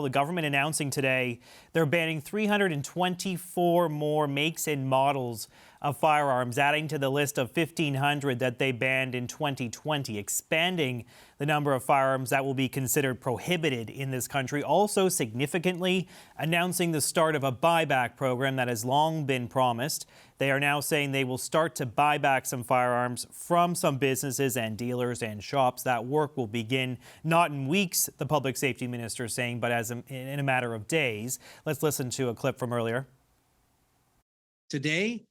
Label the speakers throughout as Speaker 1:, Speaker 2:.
Speaker 1: The government announcing today they're banning 324 more makes and models of firearms, adding to the list of 1,500 that they banned in 2020, expanding the number of firearms that will be considered prohibited in this country. Also significantly announcing the start of a buyback program that has long been promised. They are now saying they will start to buy back some firearms from some businesses and dealers and shops. That work will begin not in weeks, the public safety minister is saying, but in a matter of days. Let's listen to a clip from earlier.
Speaker 2: Today,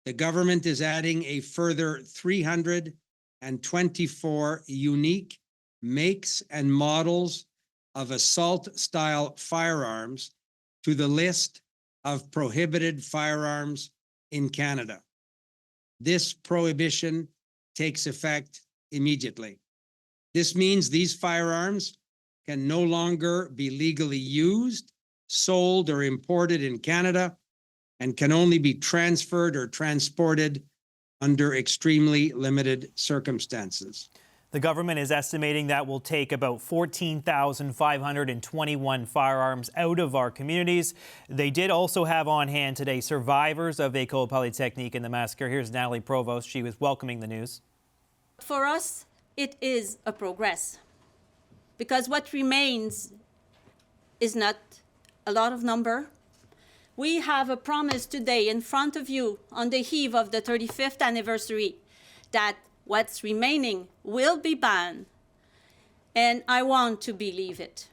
Speaker 2: the government is adding a further 324 unique makes and models of assault-style firearms to the list of prohibited firearms in Canada. This prohibition takes effect immediately. This means these firearms can no longer be legally used, sold, or imported in Canada, and can only be transferred or transported under extremely limited circumstances.
Speaker 1: The government is estimating that will take about 14,521 firearms out of our communities. They did also have on hand today survivors of École Polytechnique and the massacre. Here's Natalie Provost. She was welcoming the news.
Speaker 3: For us, it is a progress, because what remains is not a lot of number. We have a promise today in front of you on the eve of the 35th anniversary that what's remaining will be banned, and I want to believe it.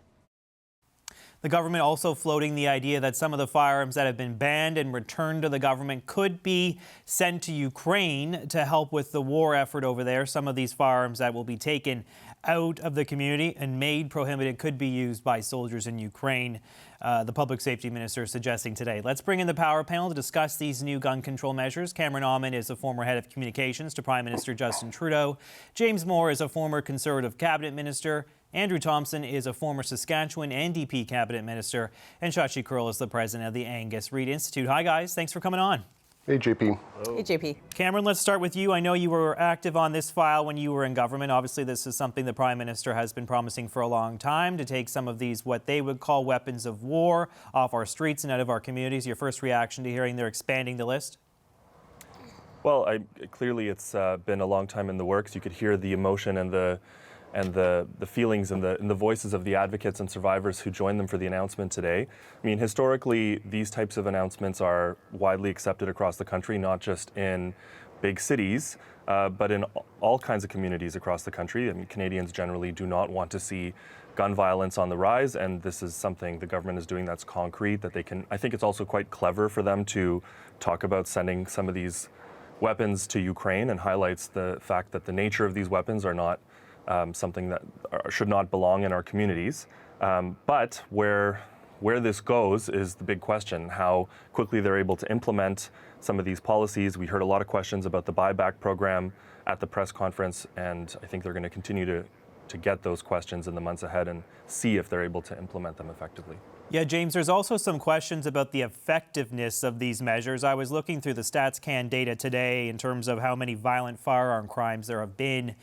Speaker 1: The government also floating the idea that some of the firearms that have been banned and returned to the government could be sent to Ukraine to help with the war effort over there. Some of these firearms that will be taken out of the community and made prohibited could be used by soldiers in Ukraine. The public safety minister is suggesting today. Let's bring in the power panel to discuss these new gun control measures. Cameron Auman is a former head of communications to Prime Minister Justin Trudeau. James Moore is a former Conservative cabinet minister. Andrew Thompson is a former Saskatchewan NDP cabinet minister. And Shashi Kurl is the president of the Angus Reid Institute. Hi, guys. Thanks for coming on.
Speaker 4: Hey, JP.
Speaker 5: Hello. Hey, JP.
Speaker 1: Cameron, let's start with you. I know you were active on this file when you were in government. Obviously, this is something the Prime Minister has been promising for a long time, to take some of these, what they would call weapons of war, off our streets and out of our communities. Your first reaction to hearing they're expanding the list?
Speaker 4: Well, clearly it's been a long time in the works. You could hear the emotion and the feelings and the voices of the advocates and survivors who joined them for the announcement today. I mean, historically, these types of announcements are widely accepted across the country, not just in big cities, but in all kinds of communities across the country. I mean, Canadians generally do not want to see gun violence on the rise, and this is something the government is doing that's concrete, that they can. I think it's also quite clever for them to talk about sending some of these weapons to Ukraine, and highlights the fact that the nature of these weapons are not something that should not belong in our communities. But where this goes is the big question, how quickly they're able to implement some of these policies. We heard a lot of questions about the buyback program at the press conference, and I think they're going to continue to get those questions in the months ahead and see if they're able to implement them effectively.
Speaker 1: Yeah, James, there's also some questions about the effectiveness of these measures. I was looking through the StatsCan data today in terms of how many violent firearm crimes there have been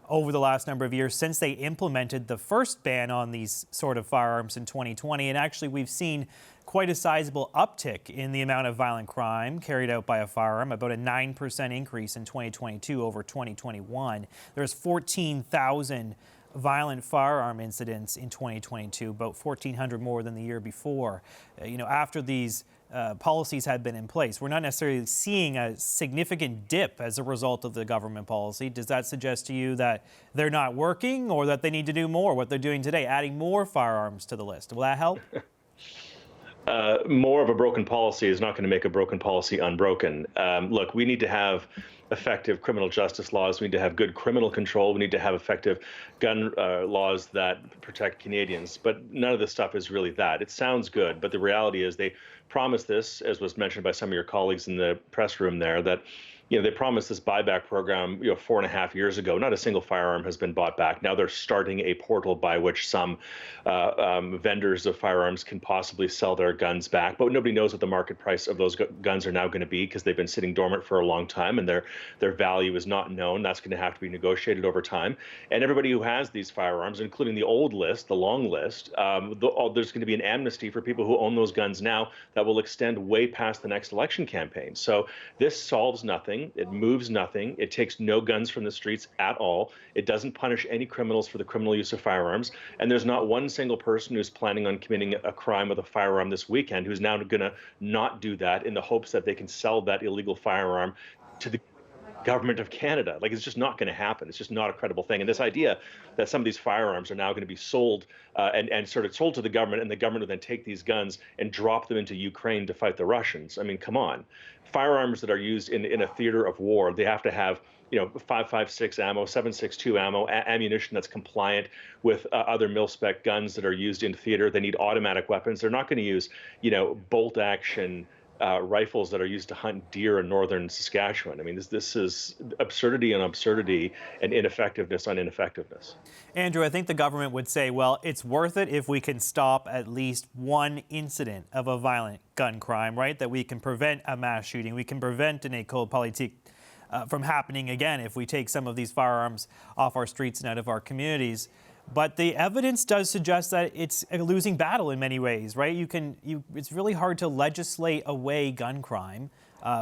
Speaker 1: over the last number of years since they implemented the first ban on these sort of firearms in 2020. And actually, we've seen quite a sizable uptick in the amount of violent crime carried out by a firearm, about a 9% increase in 2022 over 2021. There's 14,000 violent firearm incidents in 2022, about 1,400 more than the year before. After these policies had been in place, we're not necessarily seeing a significant dip as a result of the government policy. Does that suggest to you that they're not working, or that they need to do more, what they're doing today, adding more firearms to the list? Will that help?
Speaker 6: More of a broken policy is not going to make a broken policy unbroken. Look, we need to have effective criminal justice laws. We need to have good criminal control. We need to have effective gun laws that protect Canadians. But none of this stuff is really that. It sounds good, but the reality is they promised this, as was mentioned by some of your colleagues in the press room there, that they promised this buyback program, 4.5 years ago. Not a single firearm has been bought back. Now they're starting a portal by which some vendors of firearms can possibly sell their guns back, but nobody knows what the market price of those guns are now going to be because they've been sitting dormant for a long time and their value is not known. That's going to have to be negotiated over time. And everybody who has these firearms, including the old list, the long list, there's going to be an amnesty for people who own those guns now that will extend way past the next election campaign. So this solves nothing. It moves nothing. It takes no guns from the streets at all. It doesn't punish any criminals for the criminal use of firearms. And there's not one single person who's planning on committing a crime with a firearm this weekend who's now going to not do that in the hopes that they can sell that illegal firearm to the government of Canada. Like, it's just not going to happen. It's just not a credible thing. And this idea that some of these firearms are now going to be sold and sort of sold to the government, and the government will then take these guns and drop them into Ukraine to fight the Russians. I mean, come on. Firearms that are used in a theater of war, they have to have 5.56 ammo, 7.62 ammo, ammunition that's compliant with other mil-spec guns that are used in theater. They need automatic weapons. They're not going to use, bolt action rifles that are used to hunt deer in northern Saskatchewan. I mean, this is absurdity on absurdity and ineffectiveness on ineffectiveness.
Speaker 1: Andrew, I think the government would say, well, it's worth it if we can stop at least one incident of a violent gun crime, right? That we can prevent a mass shooting. We can prevent an École Polytechnique from happening again if we take some of these firearms off our streets and out of our communities. But the evidence does suggest that it's a losing battle in many ways, right? It's really hard to legislate away gun crime.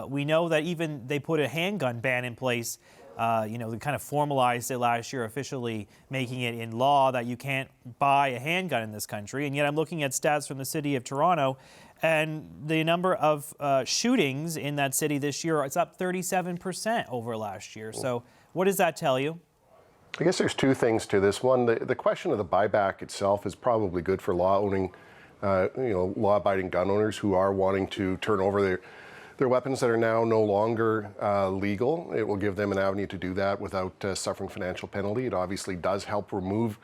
Speaker 1: We know that even they put a handgun ban in place. They kind of formalized it last year, officially making it in law that you can't buy a handgun in this country. And yet I'm looking at stats from the city of Toronto, and the number of shootings in that city this year, it's up 37% over last year. So what does that tell you?
Speaker 5: I guess there's two things to this. One, the question of the buyback itself is probably good for law-abiding gun owners who are wanting to turn over their weapons that are now no longer legal. It will give them an avenue to do that without suffering financial penalty. It obviously does help remove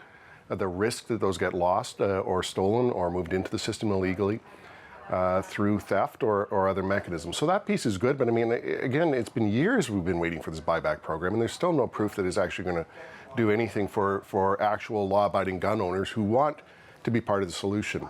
Speaker 5: the risk that those get lost or stolen or moved into the system illegally through theft or other mechanisms. So that piece is good. But I mean, again, it's been years we've been waiting for this buyback program, and there's still no proof that it's actually going to do anything for actual law-abiding gun owners who want to be part of the solution.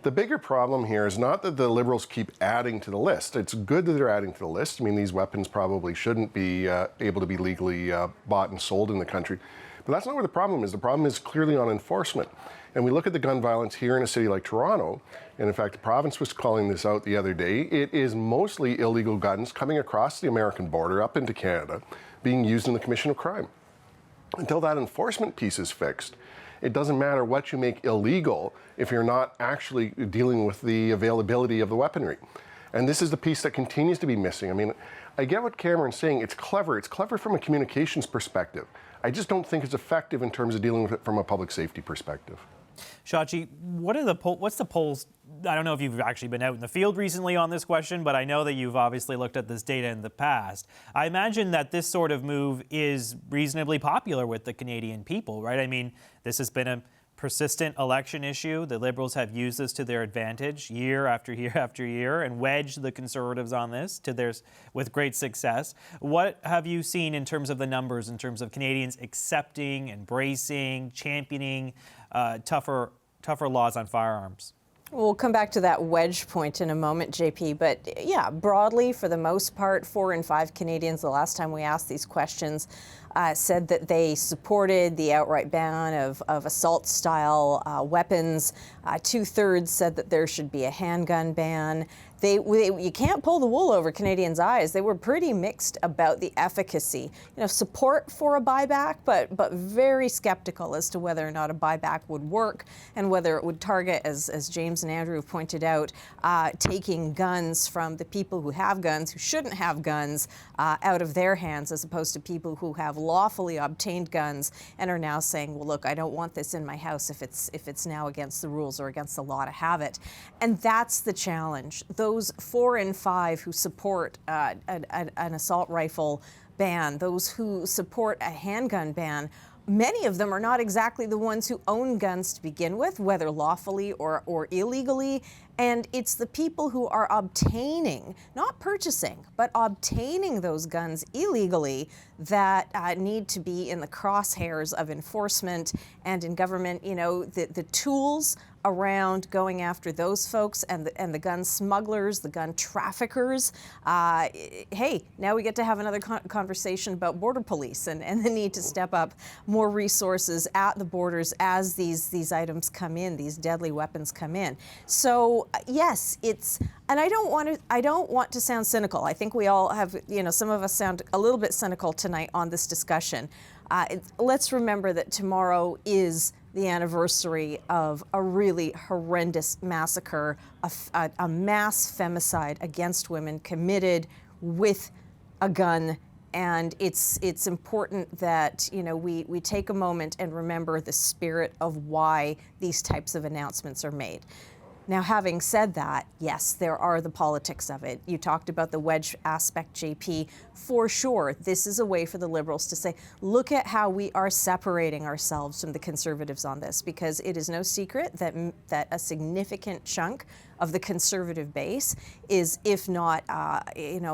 Speaker 5: The bigger problem here is not that the Liberals keep adding to the list. It's good that they're adding to the list. I mean, these weapons probably shouldn't be able to be legally bought and sold in the country. But that's not where the problem is. The problem is clearly on enforcement. And we look at the gun violence here in a city like Toronto, and in fact, the province was calling this out the other day. It is mostly illegal guns coming across the American border up into Canada, being used in the commission of crime. Until that enforcement piece is fixed, it doesn't matter what you make illegal if you're not actually dealing with the availability of the weaponry. And this is the piece that continues to be missing. I mean, I get what Cameron's saying. It's clever. It's clever from a communications perspective. I just don't think it's effective in terms of dealing with it from a public safety perspective.
Speaker 1: Shachi, what's the polls? I don't know if you've actually been out in the field recently on this question, but I know that you've obviously looked at this data in the past. I imagine that this sort of move is reasonably popular with the Canadian people, right? I mean, this has been a persistent election issue. The Liberals have used this to their advantage year after year after year and wedged the Conservatives on this with great success. What have you seen in terms of the numbers, in terms of Canadians accepting, embracing, championing tougher laws on firearms?
Speaker 7: We'll come back to that wedge point in a moment, JP. But yeah, broadly, for the most part, 4 in 5 Canadians, the last time we asked these questions, said that they supported the outright ban of assault-style weapons. 2/3 said that there should be a handgun ban. You can't pull the wool over Canadians' eyes. They were pretty mixed about the efficacy. Support for a buyback, but very skeptical as to whether or not a buyback would work and whether it would target, as James and Andrew have pointed out, taking guns from the people who have guns, who shouldn't have guns, out of their hands, as opposed to people who have lawfully obtained guns and are now saying, well, look, I don't want this in my house if it's now against the rules or against the law to have it. And that's the challenge. Those 4 in 5 who support an assault rifle ban, those who support a handgun ban, Many of them are not exactly the ones who own guns to begin with, whether lawfully or illegally. And it's the people who are obtaining, not purchasing, but obtaining those guns illegally that need to be in the crosshairs of enforcement and in government. You know, the tools around going after those folks and the gun smugglers, the gun traffickers. Hey, now we get to have another conversation about border police and the need to step up more resources at the borders as these items come in, these deadly weapons come in. So yes, and I don't want to sound cynical. I think we all have, you know, some of us sound a little bit cynical tonight on this discussion. Let's remember that tomorrow is the anniversary of a really horrendous massacre, a mass femicide against women committed with a gun. And it's important that, you know, we take a moment and remember the spirit of why these types of announcements are made. Now, having said that, yes, there are the politics of it. You talked about the wedge aspect, JP. For sure, this is a way for the Liberals to say, look at how we are separating ourselves from the Conservatives on this, because it is no secret that a significant chunk of the Conservative base is, if not,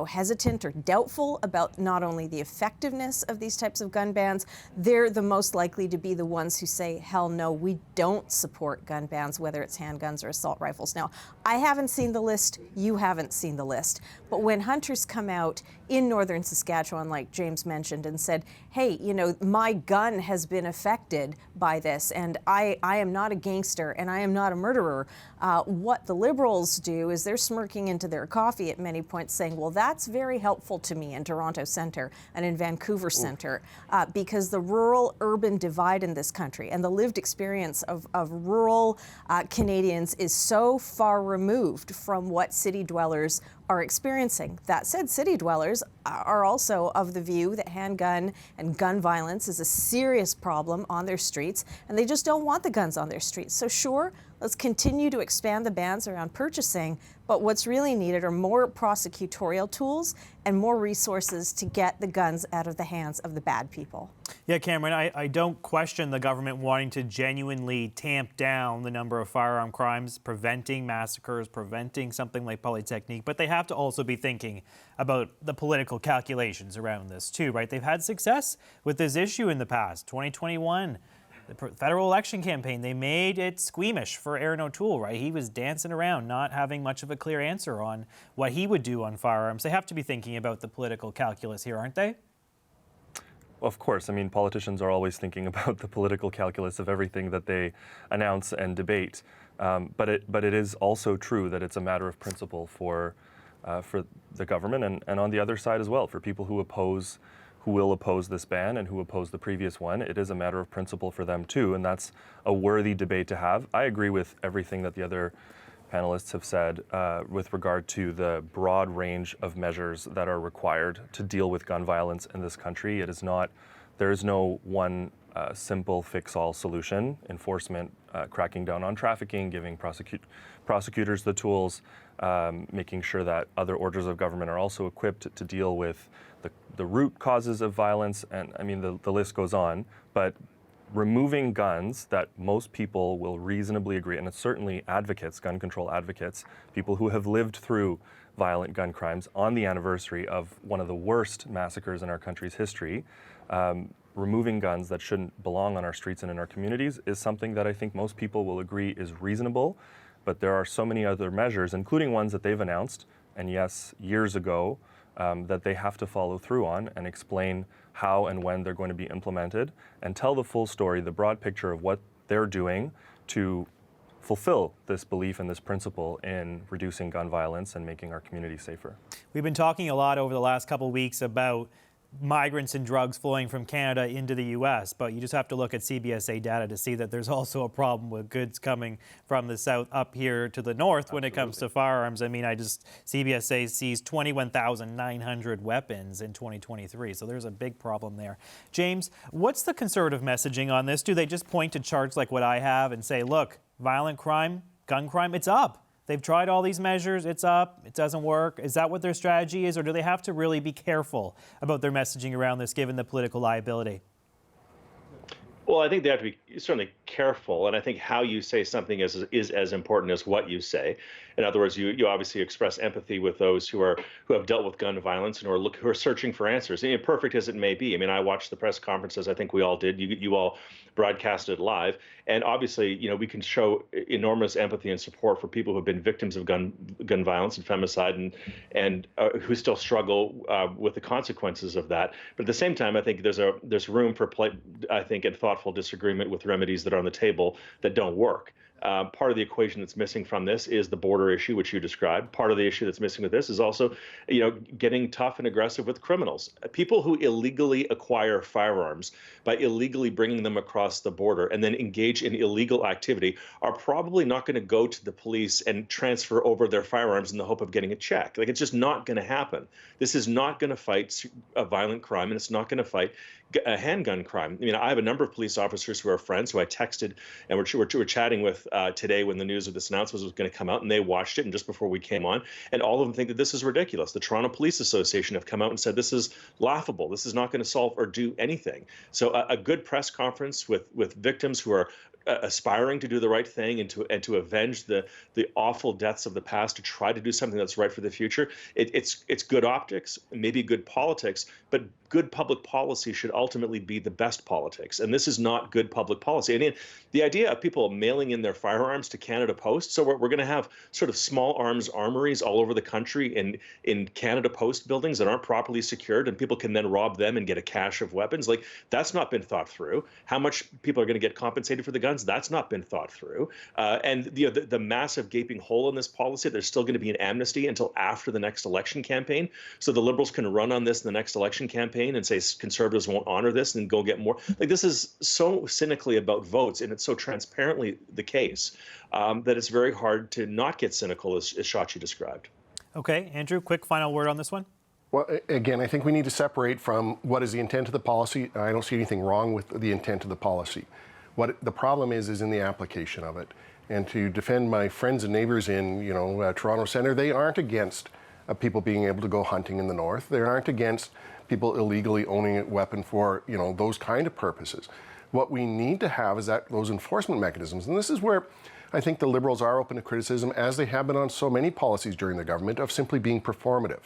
Speaker 7: hesitant or doubtful about not only the effectiveness of these types of gun bans, they're the most likely to be the ones who say, hell no, we don't support gun bans, whether it's handguns or assault rifles. Now, I haven't seen the list, you haven't seen the list, but when hunters come out in northern Saskatchewan, like James mentioned, and said, hey, you know, my gun has been affected by this, and I am not a gangster, and I am not a murderer, what the Liberals do is they're smirking into their coffee at many points saying, well, that's very helpful to me in Toronto Centre and in Vancouver Centre, because the rural-urban divide in this country and the lived experience of rural Canadians is so far removed from what city dwellers are experiencing. That said, city dwellers are also of the view that handgun and gun violence is a serious problem on their streets, and they just don't want the guns on their streets. So sure, let's continue to expand the bans around purchasing, but what's really needed are more prosecutorial tools and more resources to get the guns out of the hands of the bad people.
Speaker 1: Yeah, Cameron, I don't question the government wanting to genuinely tamp down the number of firearm crimes, preventing massacres, preventing something like Polytechnique, but they have to also be thinking about the political calculations around this too, right? They've had success with this issue in the past. 2021, the federal election campaign, they made it squeamish for Aaron O'Toole, right? He was dancing around, not having much of a clear answer on what he would do on firearms. They have to be thinking about the political calculus here, aren't they?
Speaker 4: Well, of course. I mean, politicians are always thinking about the political calculus of everything that they announce and debate. But it is also true that it's a matter of principle for the government and on the other side as well, for people who will oppose this ban and who oppose the previous one. It is a matter of principle for them too, and that's a worthy debate to have. I agree with everything that the other panelists have said with regard to the broad range of measures that are required to deal with gun violence in this country. There is no one simple fix-all solution. Enforcement, cracking down on trafficking, giving prosecutors the tools, making sure that other orders of government are also equipped to deal with the root causes of violence, and I mean the list goes on, but removing guns that most people will reasonably agree, and it's certainly advocates, gun control advocates, people who have lived through violent gun crimes on the anniversary of one of the worst massacres in our country's history, removing guns that shouldn't belong on our streets and in our communities is something that I think most people will agree is reasonable, but there are so many other measures, including ones that they've announced, and yes, years ago, that they have to follow through on and explain how and when they're going to be implemented and tell the full story, the broad picture of what they're doing to fulfill this belief and this principle in reducing gun violence and making our community safer.
Speaker 1: We've been talking a lot over the last couple of weeks about migrants and drugs flowing from Canada into the U.S., but you just have to look at CBSA data to see that there's also a problem with goods coming from the south up here to the north. Absolutely. When it comes to firearms. I mean, CBSA sees 21,900 weapons in 2023, so there's a big problem there. James, what's the Conservative messaging on this? Do they just point to charts like what I have and say, look, violent crime, gun crime, it's up? They've tried all these measures, it's up, it doesn't work. Is that what their strategy is, or do they have to really be careful about their messaging around this given the political liability?
Speaker 6: Well, I think they have to be certainly careful, and I think how you say something is as important as what you say. In other words, you obviously express empathy with those who have dealt with gun violence and who are searching for answers. And imperfect as it may be. I mean, I watched the press conferences. I think we all did. You all broadcasted live, and obviously, we can show enormous empathy and support for people who have been victims of gun violence and femicide, and who still struggle with the consequences of that. But at the same time, I think there's room for I think, and thoughtful disagreement with remedies that are on the table that don't work. Part of the equation that's missing from this is the border issue, which you described. Part of the issue that's missing with this is also, getting tough and aggressive with criminals. People who illegally acquire firearms by illegally bringing them across the border and then engage in illegal activity are probably not going to go to the police and transfer over their firearms in the hope of getting a check. Like, it's just not going to happen. This is not going to fight a violent crime, and it's not going to fight a handgun crime. I mean, I have a number of police officers who are friends who I texted and we're chatting with today when the news of this announcement was going to come out, and they watched it, and just before we came on, and all of them think that this is ridiculous. The Toronto Police Association have come out and said this is laughable. This is not going to solve or do anything. So a good press conference with victims who are aspiring to do the right thing and to avenge the awful deaths of the past, to try to do something that's right for the future. It's good optics, maybe good politics, but good public policy should ultimately be the best politics. And this is not good public policy. I mean, the idea of people mailing in their firearms to Canada Post, so we're going to have sort of small arms armories all over the country in Canada Post buildings that aren't properly secured, and people can then rob them and get a cache of weapons. Like, that's not been thought through. How much people are going to get compensated for the guns? That's not been thought through. And the massive gaping hole in this policy, there's still going to be an amnesty until after the next election campaign. So the Liberals can run on this in the next election campaign and say Conservatives won't honor this and go get more. Like, this is so cynically about votes, and it's so transparently the case that it's very hard to not get cynical, as Shachi described.
Speaker 1: Okay, Andrew, quick final word on this one.
Speaker 5: Well, again, I think we need to separate from what is the intent of the policy. I don't see anything wrong with the intent of the policy. What the problem is in the application of it. And to defend my friends and neighbors in, Toronto Centre, they aren't against people being able to go hunting in the north. They aren't against people illegally owning a weapon for, those kind of purposes. What we need to have is those enforcement mechanisms. And this is where I think the Liberals are open to criticism, as they have been on so many policies during the government, of simply being performative.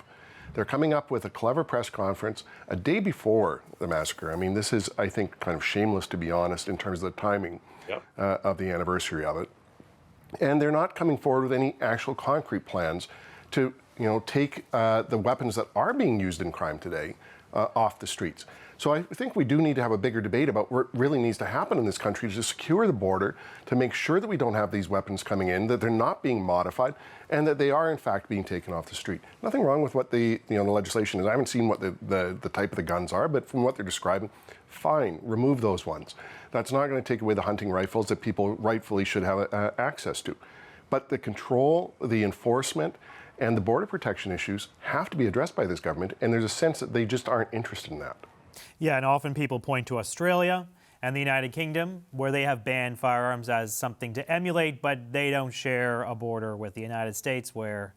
Speaker 5: They're coming up with a clever press conference a day before the massacre. I mean, this is, I think, kind of shameless, to be honest, in terms of the timing of the anniversary of it. And they're not coming forward with any actual concrete plans to, take the weapons that are being used in crime today off the streets. So I think we do need to have a bigger debate about what really needs to happen in this country to secure the border, to make sure that we don't have these weapons coming in, that they're not being modified, and that they are in fact being taken off the street. Nothing wrong with what the legislation is. I haven't seen what the type of the guns are, but from what they're describing, fine, remove those ones. That's not going to take away the hunting rifles that people rightfully should have access to. But the control, the enforcement, and the border protection issues have to be addressed by this government, and there's a sense that they just aren't interested in that.
Speaker 1: Yeah, and often people point to Australia and the United Kingdom, where they have banned firearms as something to emulate, but they don't share a border with the United States, where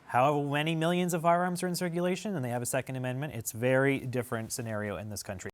Speaker 1: however many millions of firearms are in circulation and they have a Second Amendment. It's a very different scenario in this country.